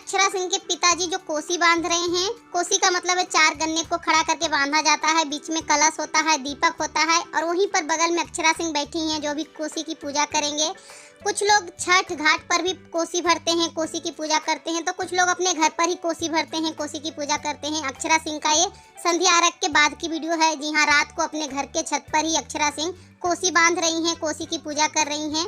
अक्षरा सिंह के पिताजी जो कोसी बांध रहे हैं। कोसी का मतलब है 4 गन्ने को खड़ा करके बांधा जाता है, बीच में कलश होता है, दीपक होता है और वहीं पर बगल में अक्षरा सिंह बैठी हैं जो भी कोसी की पूजा करेंगे। कुछ लोग छठ घाट पर भी कोसी भरते हैं, कोसी की पूजा करते हैं, तो कुछ लोग अपने घर पर ही कोसी भरते हैं, कोसी की पूजा करते हैं। अक्षरा सिंह का ये संध्या आरग के बाद की वीडियो है। जी हाँ, रात को अपने घर के छत पर ही अक्षरा सिंह कोसी बांध रही हैं, कोसी की पूजा कर रही हैं।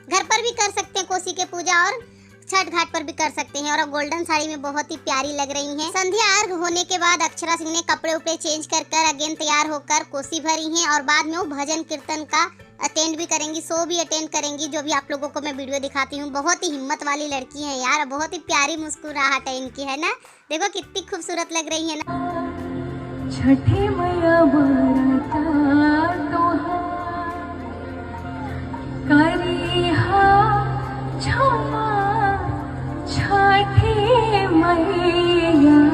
घर पर भी कर सकते हैं कोसी की पूजा और छठ घाट पर भी कर सकते हैं। और गोल्डन साड़ी में बहुत ही प्यारी लग रही हैं। संध्या अर्घ होने के बाद अक्षरा सिंह ने कपड़े उपड़े चेंज कर अगेन तैयार होकर कोसी भरी हैं और बाद में वो भजन कीर्तन का अटेंड भी करेंगी, शो भी अटेंड करेंगी, जो भी आप लोगों को मैं वीडियो दिखाती हूँ। बहुत ही हिम्मत वाली लड़की है यार, बहुत ही प्यारी मुस्कुराहट है इनकी, है ना। देखो कितनी खूबसूरत लग रही है ना। छठी मैया बरता करिहा क्षमा छठी मैया।